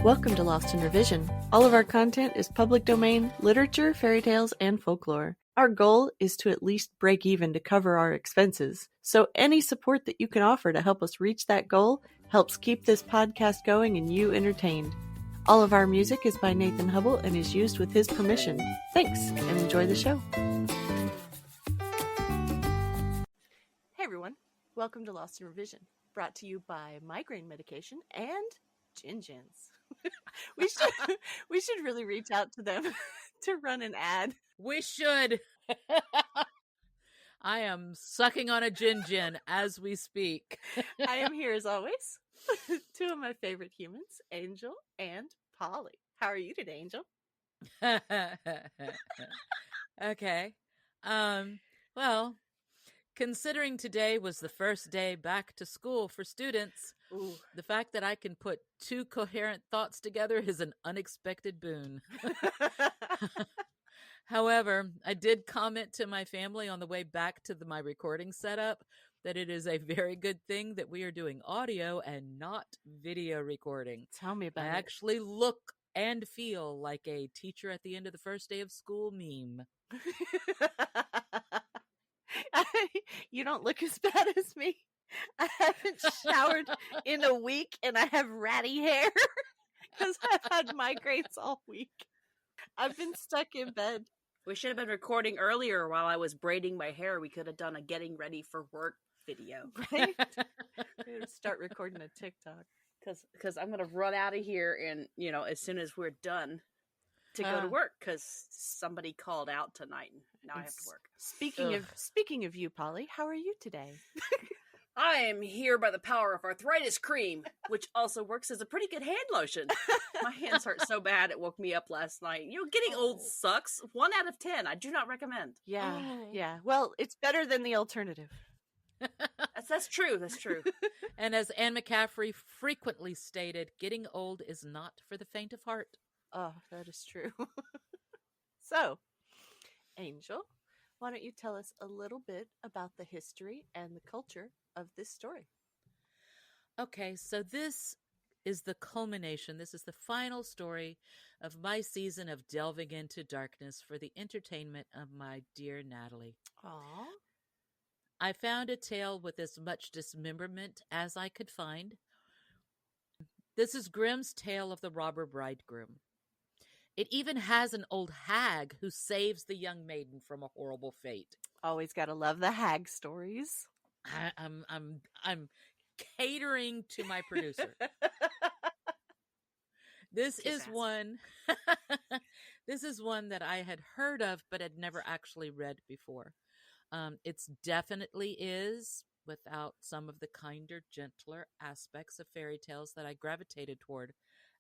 Welcome to Lost in Revision. All of our content is public domain, literature, fairy tales, and folklore. Our goal is to at least break even to cover our expenses, so any support that you can offer to help us reach that goal helps keep this podcast going and you entertained. All of our music is by Nathan Hubble and is used with his permission. Thanks, and enjoy the show. Hey everyone, welcome to Lost in Revision, brought to you by migraine medication and Gin-Gins. we should really reach out to them to run an ad. We should. I am sucking on a Gin-Gin as we speak. I am here as always. Two of my favorite humans, Angel and Polly. How are you today, Angel? Okay. Well, considering today was the first day back to school for students, Ooh. The fact that I can put two coherent thoughts together is an unexpected boon. However, I did comment to my family on the way back to my recording setup that it is a very good thing that we are doing audio and not video recording. Tell me about it. I actually look and feel like a teacher at the end of the first day of school meme. You don't look as bad as me. I haven't showered in a week and I have ratty hair because I've had migraines all week. I've been stuck in bed. We should have been recording earlier while I was braiding my hair. We could have done a getting ready for work video. Right? We would start recording a TikTok. Because I'm going to run out of here and, as soon as we're done to go to work because somebody called out tonight and now I have to work. Speaking of you, Polly, how are you today? I am here by the power of arthritis cream, which also works as a pretty good hand lotion. My hands hurt so bad it woke me up last night. Getting old sucks. 1 out of 10. I do not recommend. Yeah. Well, it's better than the alternative. That's true. That's true. And as Anne McCaffrey frequently stated, getting old is not for the faint of heart. Oh, that is true. So, Angel, why don't you tell us a little bit about the history and the culture of this story? Okay, so this is the culmination. This is the final story of my season of delving into darkness for the entertainment of my dear Natalie. Aww. I found a tale with as much dismemberment as I could find. This is Grimm's tale of the Robber Bridegroom. It even has an old hag who saves the young maiden from a horrible fate. Always gotta love the hag stories. I'm catering to my producer. This is one that I had heard of but had never actually read before. It's definitely is, without some of the kinder, gentler aspects of fairy tales that I gravitated toward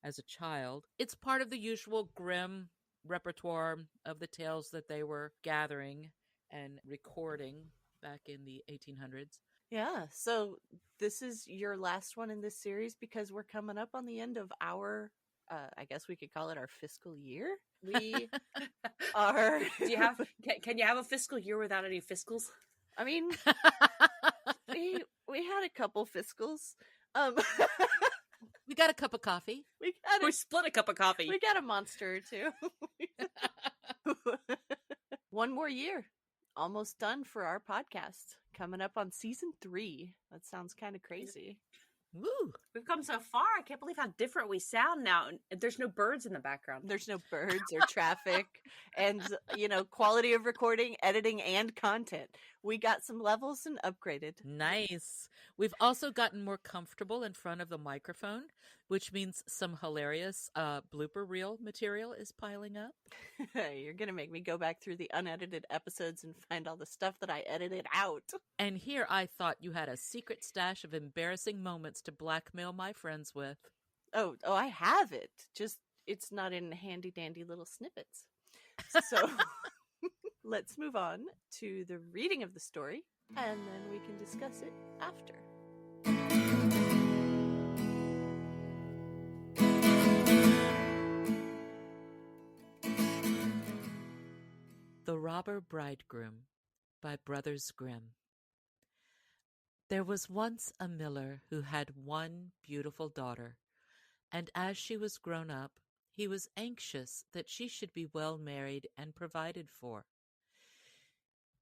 as a child. It's part of the usual Grimm repertoire of the tales that they were gathering and recording back in the 1800s. Yeah, so this is your last one in this series because we're coming up on the end of our, I guess we could call it our fiscal year. We are... Can you have a fiscal year without any fiscals? I mean, we had a couple fiscals. We got a cup of coffee. We split a cup of coffee. We got a monster or two. One more year. Almost done for our podcast. Coming up on season 3. That sounds kind of crazy. Woo! We've come so far. I can't believe how different we sound now. And there's no birds in the background. There's no birds or traffic and, quality of recording, editing, and content. We got some levels and upgraded. Nice. We've also gotten more comfortable in front of the microphone, which means some hilarious blooper reel material is piling up. You're going to make me go back through the unedited episodes and find all the stuff that I edited out. And here I thought you had a secret stash of embarrassing moments to blackmail my friends with. Oh, I have it. Just, it's not in handy dandy little snippets. So let's move on to the reading of the story, and then we can discuss it after. The Robber Bridegroom by Brothers Grimm. There was once a miller who had one beautiful daughter, and as she was grown up, he was anxious that she should be well married and provided for.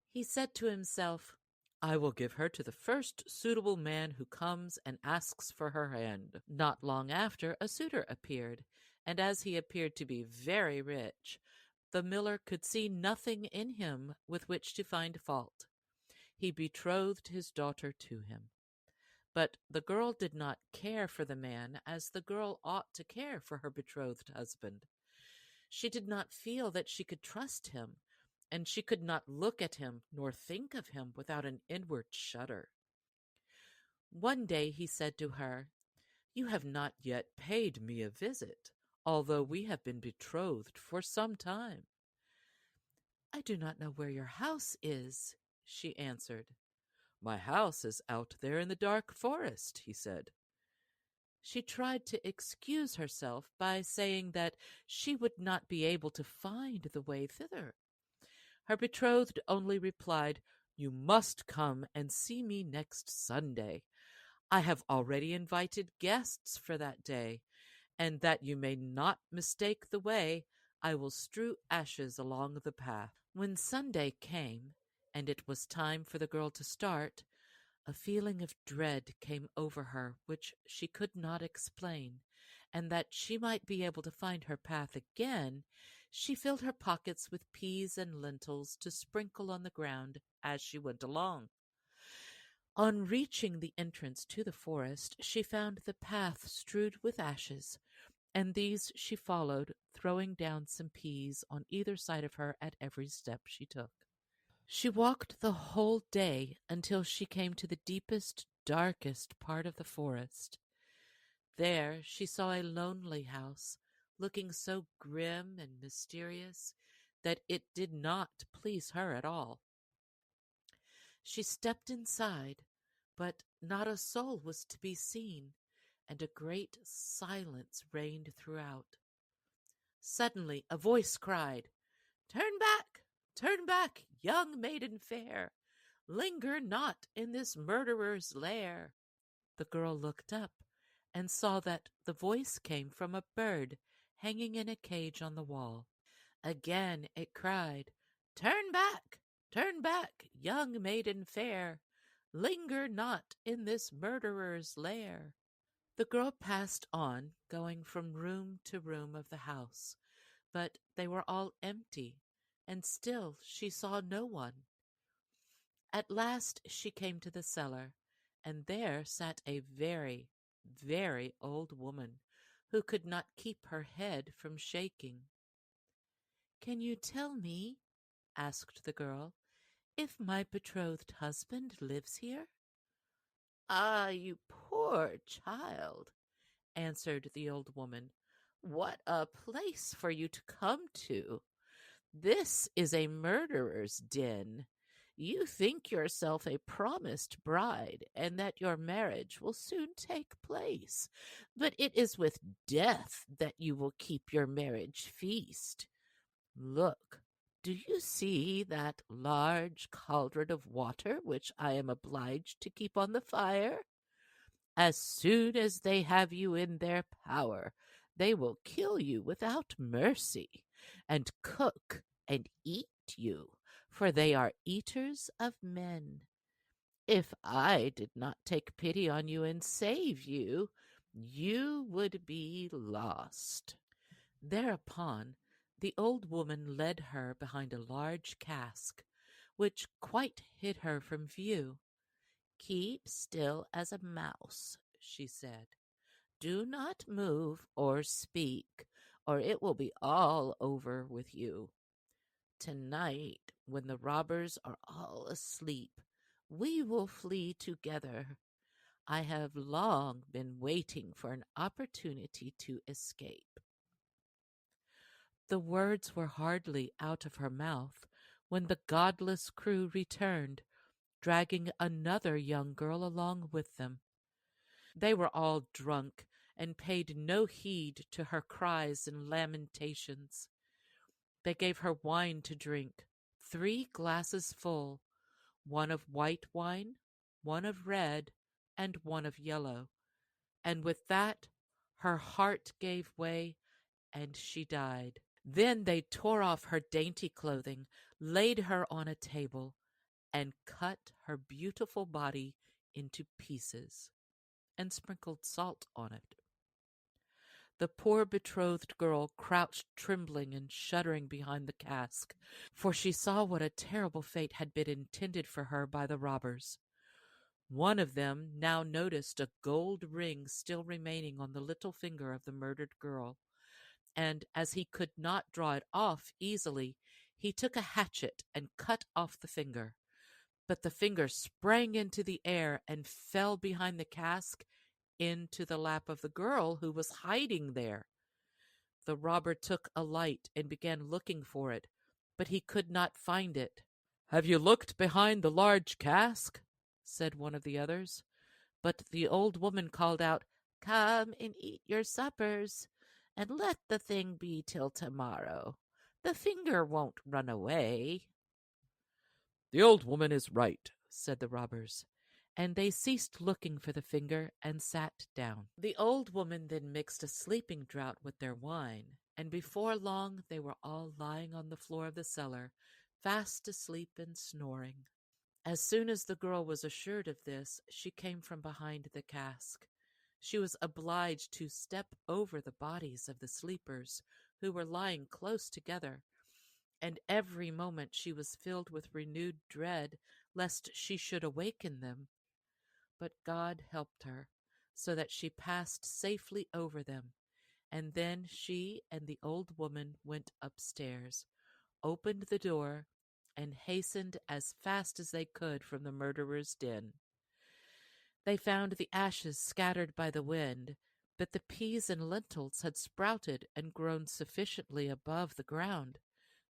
He said to himself, I will give her to the first suitable man who comes and asks for her hand. Not long after, a suitor appeared, and as he appeared to be very rich, the miller could see nothing in him with which to find fault. He betrothed his daughter to him. But the girl did not care for the man as the girl ought to care for her betrothed husband. She did not feel that she could trust him, and she could not look at him nor think of him without an inward shudder. One day he said to her, You have not yet paid me a visit, although we have been betrothed for some time. I do not know where your house is, she answered. My house is out there in the dark forest, he said. She tried to excuse herself by saying that she would not be able to find the way thither. Her betrothed only replied, You must come and see me next Sunday. I have already invited guests for that day, and that you may not mistake the way, I will strew ashes along the path. When Sunday came, and it was time for the girl to start, a feeling of dread came over her which she could not explain, and that she might be able to find her path again, she filled her pockets with peas and lentils to sprinkle on the ground as she went along. On reaching the entrance to the forest, she found the path strewed with ashes, and these she followed, throwing down some peas on either side of her at every step she took. She walked the whole day until she came to the deepest, darkest part of the forest. There she saw a lonely house, looking so grim and mysterious that it did not please her at all. She stepped inside, but not a soul was to be seen, and a great silence reigned throughout. Suddenly a voice cried, turn back, young maiden fair! Linger not in this murderer's lair!" The girl looked up and saw that the voice came from a bird hanging in a cage on the wall. Again it cried, turn back, young maiden fair! Linger not in this murderer's lair!" The girl passed on, going from room to room of the house, but they were all empty, and still she saw no one. At last she came to the cellar, and there sat a very, very old woman who could not keep her head from shaking. "Can you tell me," asked the girl, "if my betrothed husband lives here?" "Ah, you poor child," answered the old woman, "what a place for you to come to! This is a murderer's den. You think yourself a promised bride, and that your marriage will soon take place, but it is with death that you will keep your marriage feast. Look, do you see that large cauldron of water which I am obliged to keep on the fire? As soon as they have you in their power, they will kill you without mercy, and cook and eat you, for they are eaters of men. If I did not take pity on you and save you, you would be lost." Thereupon the old woman led her behind a large cask, which quite hid her from view. "Keep still as a mouse," she said. "Do not move or speak, or it will be all over with you. Tonight, when the robbers are all asleep, we will flee together. I have long been waiting for an opportunity to escape." The words were hardly out of her mouth when the godless crew returned, dragging another young girl along with them. They were all drunk and paid no heed to her cries and lamentations. They gave her wine to drink, 3 glasses full, one of white wine, one of red, and one of yellow, and with that Her heart gave way, and she died. Then they tore off her dainty clothing, laid her on a table, and cut her beautiful body into pieces, and sprinkled salt on it. The poor betrothed girl crouched trembling and shuddering behind the cask, for she saw what a terrible fate had been intended for her by the robbers. One of them now noticed a gold ring still remaining on the little finger of the murdered girl, and as he could not draw it off easily, he took a hatchet and cut off the finger. But the finger sprang into the air and fell behind the cask into the lap of the girl who was hiding there. The robber took a light and began looking for it, but he could not find it. "Have you looked behind the large cask?" said one of the others. But the old woman called out, "Come and eat your suppers, and let the thing be till tomorrow. The finger won't run away." "The old woman is right," said the robbers, and they ceased looking for the finger and sat down. The old woman then mixed a sleeping draught with their wine, and before long they were all lying on the floor of the cellar, fast asleep and snoring. As soon as the girl was assured of this, she came from behind the cask. She was obliged to step over the bodies of the sleepers, who were lying close together, and every moment she was filled with renewed dread lest she should awaken them. But God helped her, so that she passed safely over them, and then she and the old woman went upstairs, opened the door, and hastened as fast as they could from the murderer's den. They found the ashes scattered by the wind, but the peas and lentils had sprouted and grown sufficiently above the ground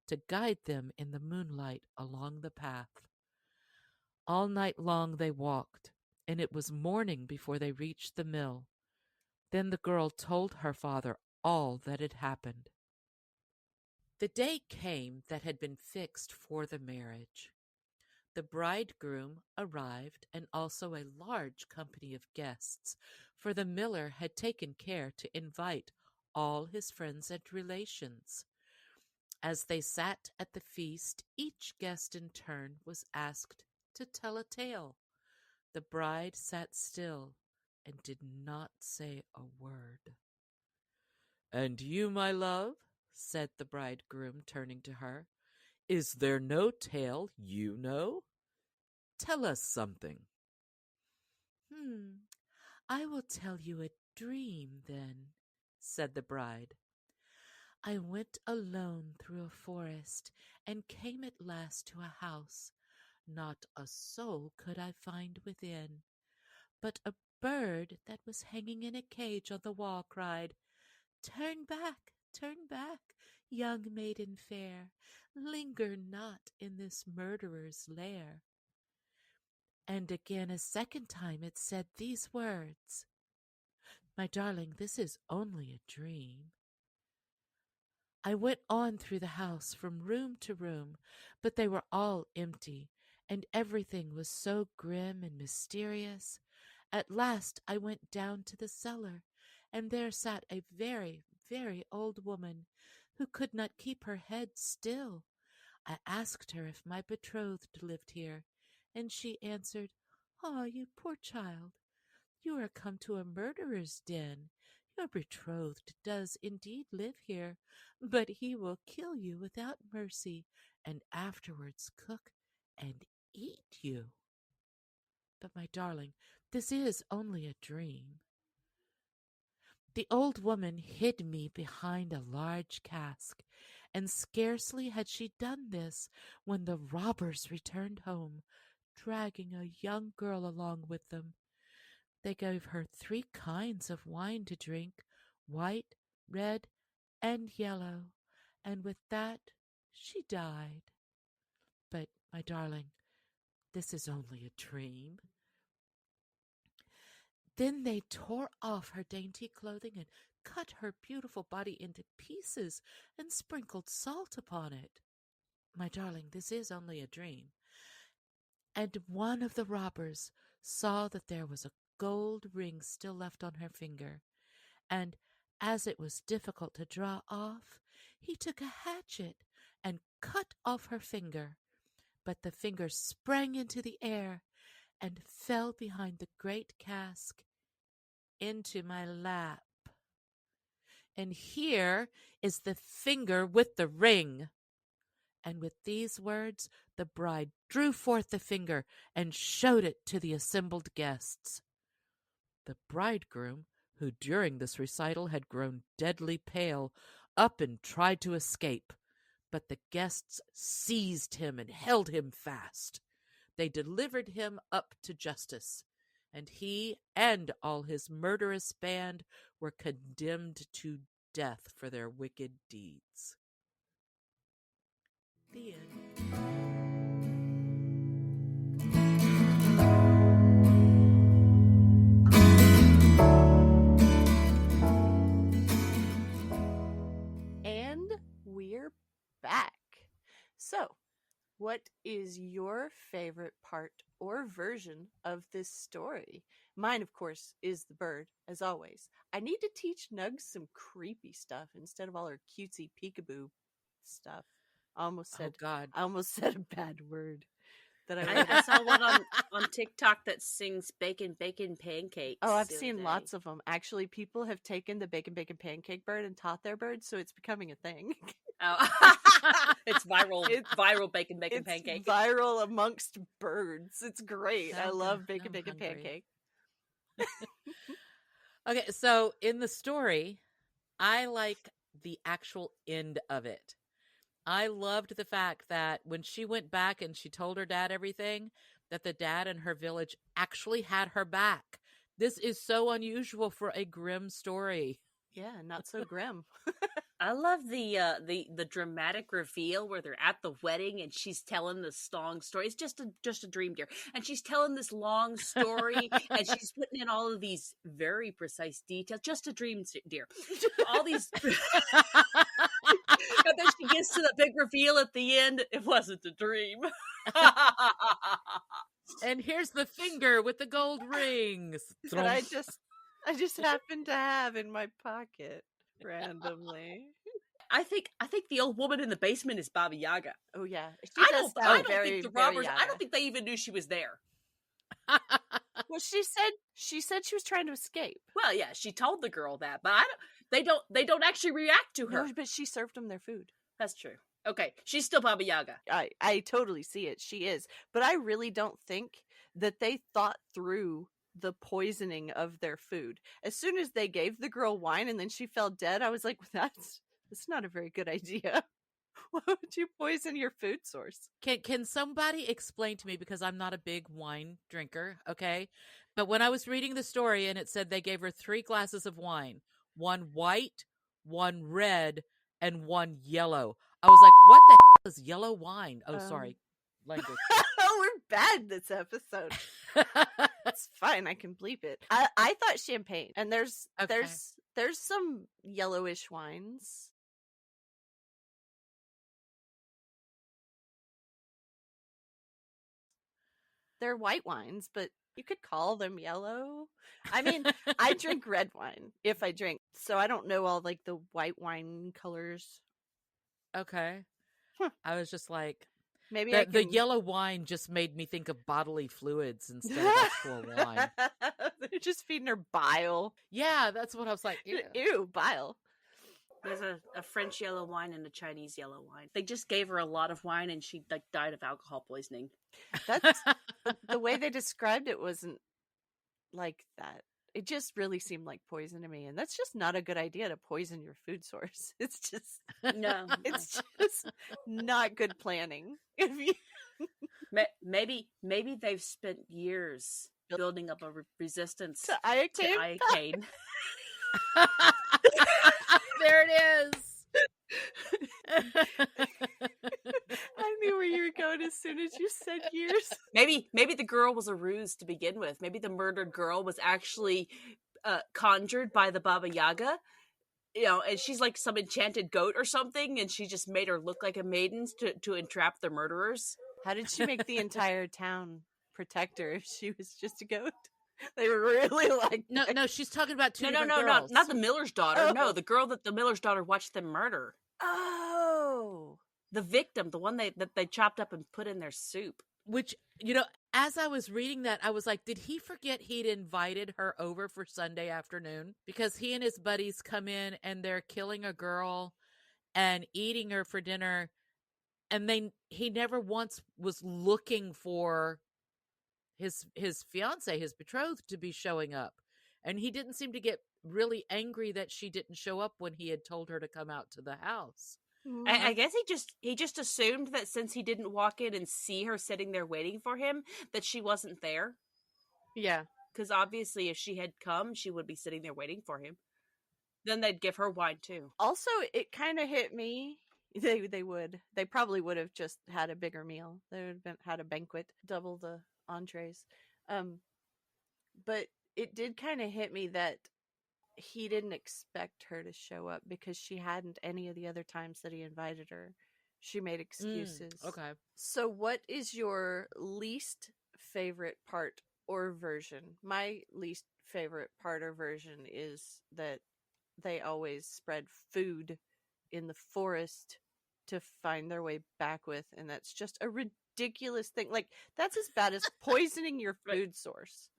to guide them in the moonlight along the path. All night long they walked, and it was morning before they reached the mill. Then the girl told her father all that had happened. The day came that had been fixed for the marriage. The bridegroom arrived, and also a large company of guests, for the miller had taken care to invite all his friends and relations. As they sat at the feast, each guest in turn was asked to tell a tale. The bride sat still and did not say a word. "And you, my love," said the bridegroom, turning to her, "is there no tale you know? Tell us something." "I will tell you a dream, then," said the bride. "I went alone through a forest and came at last to a house. Not a soul could I find within, but a bird that was hanging in a cage on the wall cried, 'Turn back, young maiden fair, linger not in this murderer's lair.' And again a second time it said these words, 'My darling, this is only a dream.' I went on through the house from room to room, but they were all empty, and everything was so grim and mysterious. At last I went down to the cellar, and there sat a very, very old woman who could not keep her head still. I asked her if my betrothed lived here, and she answered, 'Ah, you poor child, you are come to a murderer's den. Your betrothed does indeed live here, but he will kill you without mercy, and afterwards cook and eat you.' But, my darling, this is only a dream." The old woman hid me behind a large cask, and scarcely had she done this when the robbers returned home, dragging a young girl along with them. They gave her 3 kinds of wine to drink, white, red, and yellow, and with that she died. But, my darling, this is only a dream. Then they tore off her dainty clothing and cut her beautiful body into pieces and sprinkled salt upon it. My darling, this is only a dream. And one of the robbers saw that there was a gold ring still left on her finger, and as it was difficult to draw off, he took a hatchet and cut off her finger. But the finger sprang into the air and fell behind the great cask into my lap. And here is the finger with the ring. And with these words, the bride drew forth the finger and showed it to the assembled guests. The bridegroom, who during this recital had grown deadly pale, up and tried to escape, but the guests seized him and held him fast. They delivered him up to justice, and he and all his murderous band were condemned to death for their wicked deeds. The end. And we're back. So, what is your favorite part or version of this story? Mine, of course, is the bird, as always. I need to teach Nugs some creepy stuff instead of all her cutesy peekaboo stuff. I almost said a bad word. That I saw one on TikTok that sings bacon, bacon, pancakes. Oh, I've seen lots of them. Actually, people have taken the bacon, bacon, pancake bird and taught their birds, so it's becoming a thing. Oh. It's viral. It's viral bacon, bacon, it's pancake. Viral amongst birds. It's great. I love bacon, bacon, pancake. Okay, so in the story, I like the actual end of it. I loved the fact that when she went back and she told her dad everything, that the dad in her village actually had her back. This is so unusual for a Grimm story. Yeah, not so grim. I love the dramatic reveal where they're at the wedding and she's telling this long story. It's just a dream, dear. And she's telling this long story and she's putting in all of these very precise details. Just a dream, dear. All these. And then she gets to the big reveal at the end. It wasn't a dream. And here's the finger with the gold rings that I just happened to have in my pocket randomly. I think the old woman in the basement is Baba Yaga. Oh yeah, I don't think the robbers. I don't think they even knew she was there. Well, she said she was trying to escape. Well, yeah, she told the girl that, but they don't actually react to her. No, but she served them their food. That's true. Okay, she's still Baba Yaga. I totally see it. She is, but I really don't think that they thought through the poisoning of their food. As soon as they gave the girl wine and then she fell dead, I was like, that's not a very good idea. Why would you poison your food source? Can somebody explain to me, because I'm not a big wine drinker, okay? But when I was reading the story and it said they gave her 3 glasses of wine, 1 white, 1 red, and 1 yellow. I was like, what the hell is yellow wine? Oh, sorry. Language. Oh, we're bad this episode. It's fine. I can bleep it. I thought champagne, and there's some yellowish wines. They're white wines, but you could call them yellow. I mean, I drink red wine if I drink, so I don't know all like the white wine colors. Okay. I was just like, maybe the yellow wine just made me think of bodily fluids instead of actual wine. They're just feeding her bile. Yeah, that's what I was like. Ew, bile. There's a French yellow wine and a Chinese yellow wine. They just gave her a lot of wine and she died of alcohol poisoning. That's the way they described it wasn't like that. It just really seemed like poison to me, and that's just not a good idea to poison your food source. It's just no. It's just not good planning. If you maybe they've spent years building up a resistance to iocane. There it is. I knew where you were going as soon as you said years. Maybe the girl was a ruse to begin with. Maybe the murdered girl was actually conjured by the Baba Yaga, and she's like some enchanted goat or something, and she just made her look like a maiden to entrap the murderers. How did she make the entire town protect her if she was just a goat? They really like No, that. no, she's talking about two No, different no, girls. not the miller's daughter. Oh. No, the girl that the miller's daughter watched them murder. Oh. The victim, the one that they chopped up and put in their soup. Which, as I was reading that, I was like, did he forget he'd invited her over for Sunday afternoon? Because he and his buddies come in and they're killing a girl and eating her for dinner. And he never once was looking for his fiance, his betrothed, to be showing up. And he didn't seem to get really angry that she didn't show up when he had told her to come out to the house. I guess he just assumed that since he didn't walk in and see her sitting there waiting for him, that she wasn't there. Yeah. Because obviously if she had come, she would be sitting there waiting for him. Then they'd give her wine too. Also, it kind of hit me. They probably would have just had a bigger meal. They would have had a banquet, double the entrees. But it did kind of hit me that he didn't expect her to show up because she hadn't any of the other times that he invited her. She made excuses. Okay. So what is your least favorite part or version? My least favorite part or version is that they always spread food in the forest to find their way back with, and that's just a ridiculous thing. Like, that's as bad as poisoning your food source.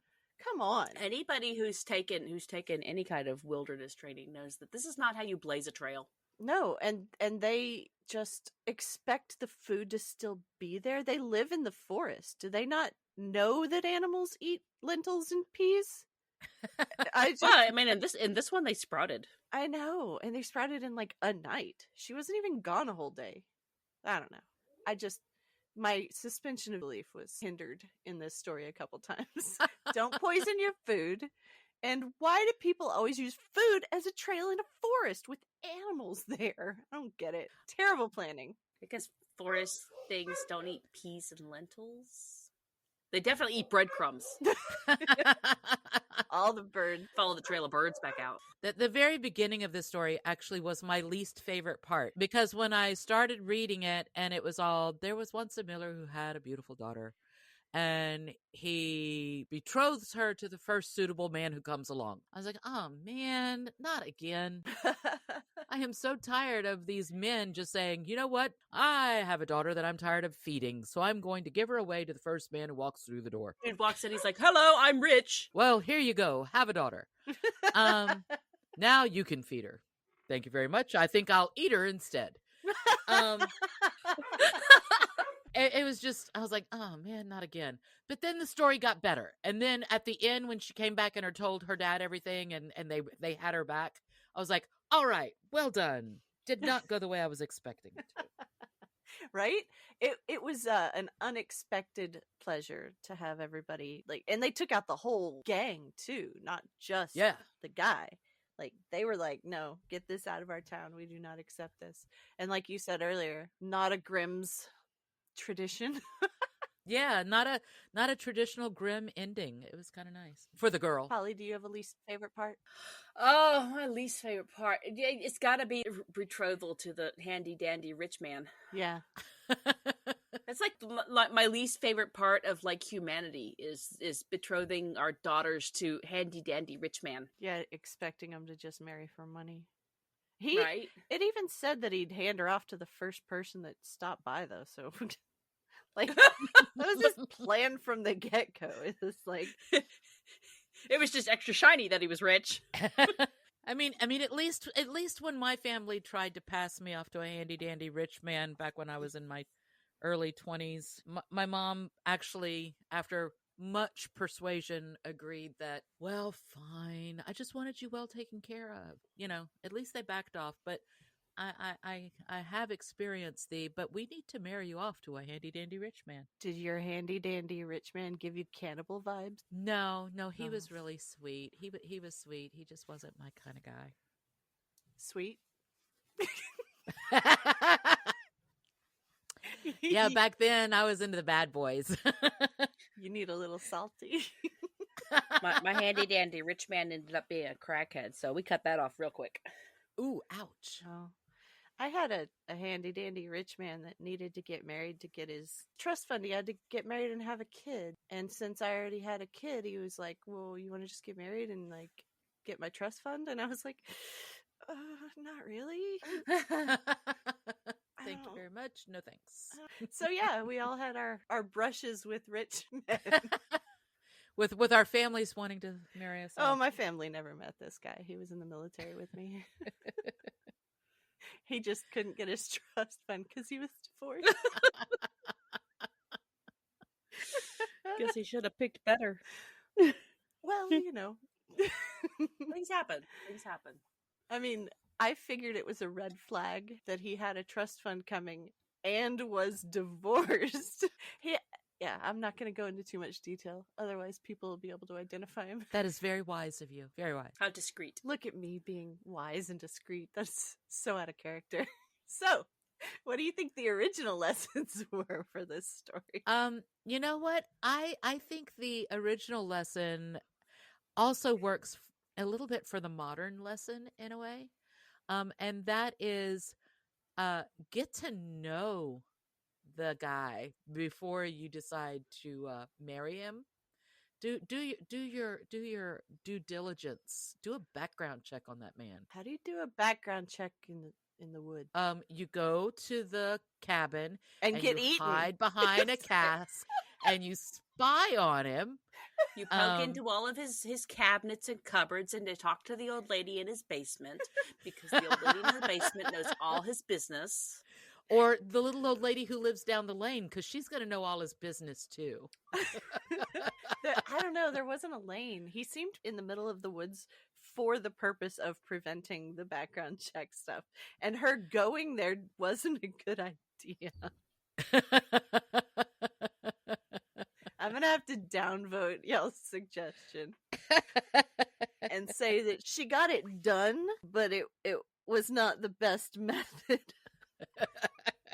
Come on. Anybody who's taken any kind of wilderness training knows that this is not how you blaze a trail. No, and they just expect the food to still be there. They live in the forest. Do they not know that animals eat lentils and peas? I mean, in this one they sprouted. I know, and they sprouted in like a night. She wasn't even gone a whole day. I don't know. My suspension of belief was hindered in this story a couple times. Don't poison your food. And why do people always use food as a trail in a forest with animals there? I don't get it. Terrible planning. Because forest things don't eat peas and lentils. They definitely eat breadcrumbs. All the birds. Follow the trail of birds back out. The very beginning of this story actually was my least favorite part, because when I started reading it and it was all, there was once a miller who had a beautiful daughter and he betroths her to the first suitable man who comes along. I was like, oh man, not again. I am so tired of these men just saying, you know what? I have a daughter that I'm tired of feeding, so I'm going to give her away to the first man who walks through the door. Dude walks in, he's like, hello, I'm rich. Well, here you go. Have a daughter. Now you can feed her. Thank you very much. I think I'll eat her instead. It was just, I was like, oh man, not again. But then the story got better. And then at the end, when she came back and told her dad everything and they had her back, I was like, all right, well done. Did not go the way I was expecting it to. Right? It was an unexpected pleasure to have everybody, like, and they took out the whole gang too, not just the guy. Like, they were like, no, get this out of our town. We do not accept this. And like you said earlier, not a Grimm's tradition. Yeah, not a traditional Grimm ending. It was kind of nice for the girl. Holly, do you have a least favorite part? Oh, my least favorite part. Yeah, it's got to be betrothal to the handy dandy rich man. Yeah. It's like my least favorite part of like humanity is betrothing our daughters to handy dandy rich man. Yeah, expecting him to just marry for money. Right? It even said that he'd hand her off to the first person that stopped by, though. So, like, that was his plan from the get-go. It was like, it was just extra shiny that he was rich. I mean, at least when my family tried to pass me off to a handy dandy rich man back when I was in my early 20s, my mom actually, after much persuasion, agreed that, well, fine, I just wanted you well taken care of. At least they backed off. But I have experienced but we need to marry you off to a handy dandy rich man. Did your handy dandy rich man give you cannibal vibes? No, he was really sweet. He was sweet. He just wasn't my kind of guy. Sweet. Yeah, back then I was into the bad boys. You need a little salty. my handy dandy rich man ended up being a crackhead, so we cut that off real quick. Ooh, ouch. Oh. I had a handy dandy rich man that needed to get married to get his trust fund. He had to get married and have a kid. And since I already had a kid, he was like, well, you want to just get married and like get my trust fund? And I was like, not really. Thank you very much. No thanks. So yeah, we all had our brushes with rich men. With our families wanting to marry us. Oh, my family never met this guy. He was in the military with me. He just couldn't get his trust fund because he was divorced. Guess he should have picked better. Well, you know. Things happen. Things happen. I mean, I figured it was a red flag that he had a trust fund coming and was divorced. Yeah, I'm not going to go into too much detail. Otherwise, people will be able to identify him. That is very wise of you. Very wise. How discreet. Look at me being wise and discreet. That's so out of character. So, what do you think the original lessons were for this story? You know what? I think the original lesson also works a little bit for the modern lesson in a way. And that is get to know the guy before you decide to marry him. Do your due diligence. Do a background check on that man. How do you do a background check in the woods? You go to the cabin and get you eaten. hide behind a cask and you spy on him. You poke into all of his cabinets and cupboards and to talk to the old lady in his basement because the old lady in her basement knows all his business. Or the little old lady who lives down the lane, because she's going to know all his business, too. I don't know. There wasn't a lane. He seemed in the middle of the woods for the purpose of preventing the background check stuff. And her going there wasn't a good idea. I'm going to have to downvote y'all's suggestion and say that she got it done, but it was not the best method.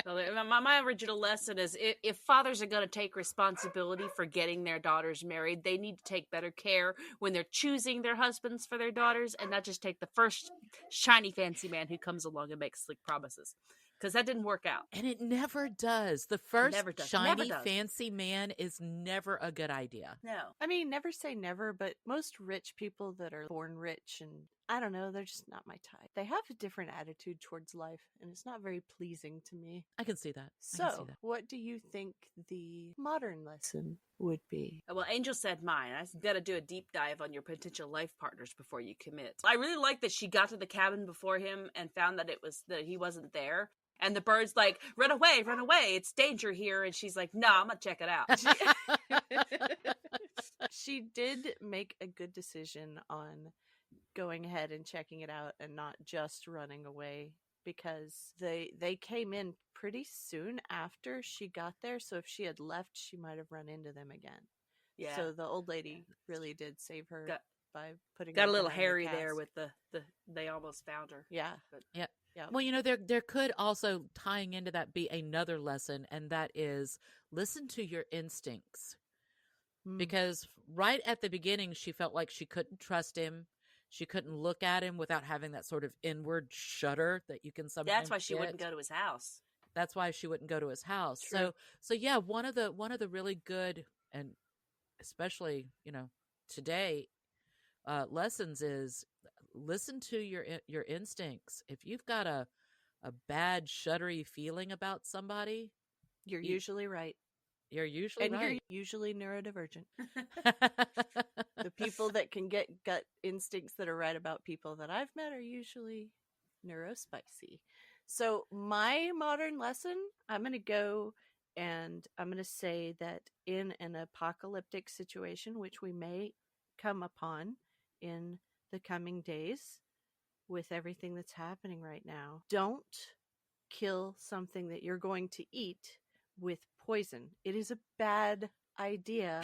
My original lesson is if fathers are going to take responsibility for getting their daughters married, they need to take better care when they're choosing their husbands for their daughters and not just take the first shiny fancy man who comes along and makes slick promises. Because that didn't work out. And it never does. The first shiny fancy man is never a good idea. No. I mean, never say never, but most rich people that are born rich and I don't know, they're just not my type. They have a different attitude towards life, and it's not very pleasing to me. I can see that. So, what do you think the modern lesson would be? Well, Angel said mine. I've got to do a deep dive on your potential life partners before you commit. I really like that she got to the cabin before him and found that he wasn't there. And the bird's like, run away, it's danger here. And she's like, no, I'm going to check it out. She did make a good decision on going ahead and checking it out and not just running away, because they came in pretty soon after she got there. So if she had left, she might have run into them again. Yeah. So the old lady really did save her by putting. Got a little hairy there with the they almost found her. Yeah. But, yeah. Yeah. Well, you know, there could also, tying into that, be another lesson, and that is listen to your instincts. Because right at the beginning, she felt like she couldn't trust him. She couldn't look at him without having that sort of inward shudder that you can sometimes That's why she wouldn't go to his house. That's why she wouldn't go to his house. True. So yeah, one of the really good, and especially, you know, today, lessons is listen to your instincts. If you've got a bad, shuddery feeling about somebody, you're usually right. You're usually right. And you're usually neurodivergent. The people that can get gut instincts that are right about people that I've met are usually neurospicy. So my modern lesson, I'm going to go and I'm going to say that in an apocalyptic situation, which we may come upon in the coming days with everything that's happening right now, don't kill something that you're going to eat with poison. It is a bad idea.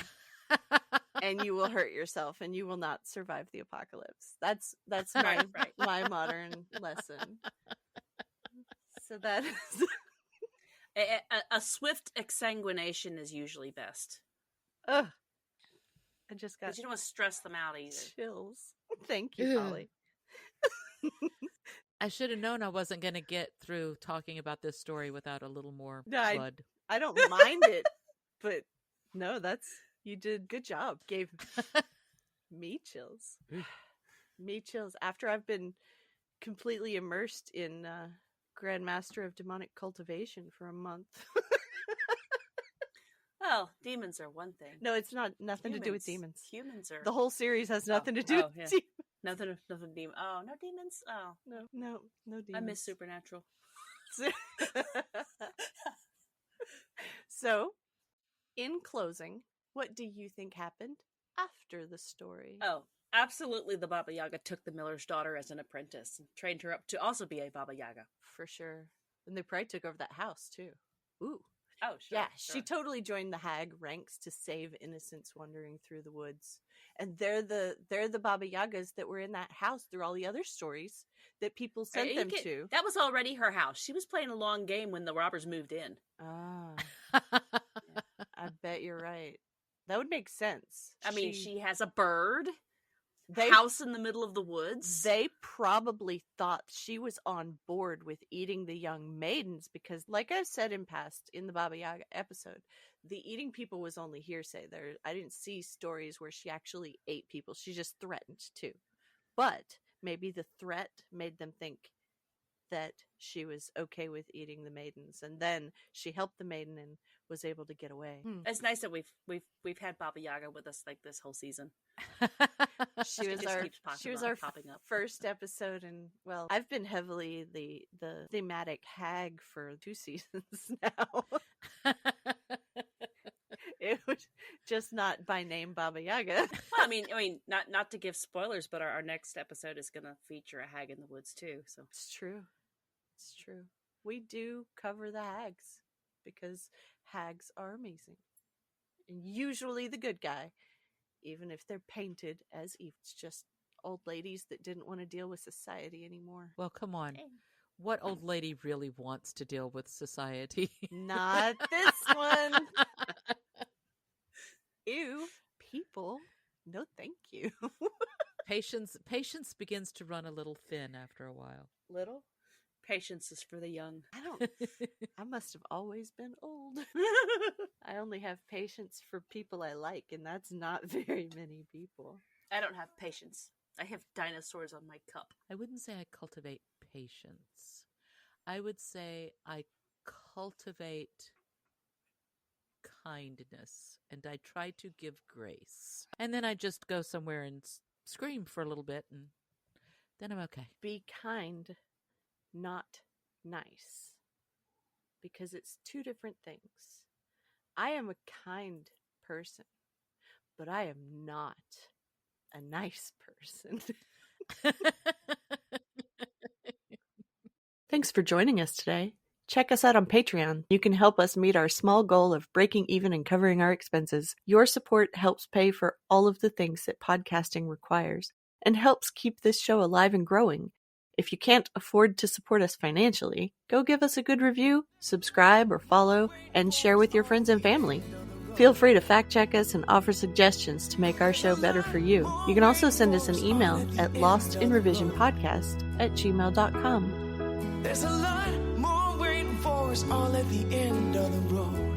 And you will hurt yourself and you will not survive the apocalypse. That's my my modern lesson. So that is a swift exsanguination is usually best. Ugh. I just got, you don't want to stress them out either. Chills. Thank you, Holly. I should have known I wasn't going to get through talking about this story without a little more No, blood. I don't mind it, but no, you did a good job. Gave me chills. Me chills. After I've been completely immersed in Grandmaster of Demonic Cultivation for a month. Well, demons are one thing. No, it's not. Nothing to do with demons. Humans are. The whole series has nothing to do with demons. Nothing demon. Oh, no demons? Oh. No demons. I miss Supernatural. So, in closing, what do you think happened after the story? Oh, absolutely. The Baba Yaga took the miller's daughter as an apprentice and trained her up to also be a Baba Yaga. For sure. And they probably took over that house, too. Ooh. Oh, sure. Yeah, sure. she totally joined the hag ranks to save innocents wandering through the woods. And they're the Baba Yagas that were in that house through all the other stories that people sent them to. That was already her house. She was playing a long game when the robbers moved in. Ah. I bet you're right. That would make sense. I mean, she has a bird. They, house in the middle of the woods. They probably thought she was on board with eating the young maidens because, like I said in the Baba Yaga episode, the eating people was only hearsay. I didn't see stories where she actually ate people. She just threatened to. But maybe the threat made them think that she was okay with eating the maidens, and then she helped the maiden and was able to get away. It's nice that we've had Baba Yaga with us like this whole season. She was our first episode, and well, I've been heavily the thematic hag for 2 seasons now. It was just not by name Baba Yaga. Well, I mean, not to give spoilers, but our next episode is going to feature a hag in the woods too. So it's true. We do cover the hags because hags are amazing, and usually the good guy. Even if they're painted as evil. It's just old ladies that didn't want to deal with society anymore. Well, come on. What old lady really wants to deal with society? Not this one. Ew. People. No, thank you. Patience begins to run a little thin after a while. Little? Patience is for the young. I must have always been old. I only have patience for people I like, and that's not very many people. I don't have patience. I have dinosaurs on my cup. I wouldn't say I cultivate patience. I would say I cultivate kindness, and I try to give grace. And then I just go somewhere and scream for a little bit, and then I'm okay. Be kind. Not nice, because it's 2 different things. I am a kind person, but I am not a nice person. Thanks for joining us today. Check us out on Patreon. You can help us meet our small goal of breaking even and covering our expenses. Your support helps pay for all of the things that podcasting requires and helps keep this show alive and growing. If you can't afford to support us financially, go give us a good review, subscribe or follow, and share with your friends and family. Feel free to fact check us and offer suggestions to make our show better for you. You can also send us an email at lostinrevisionpodcast@gmail.com. There's a lot more waiting for us all at the end of the road.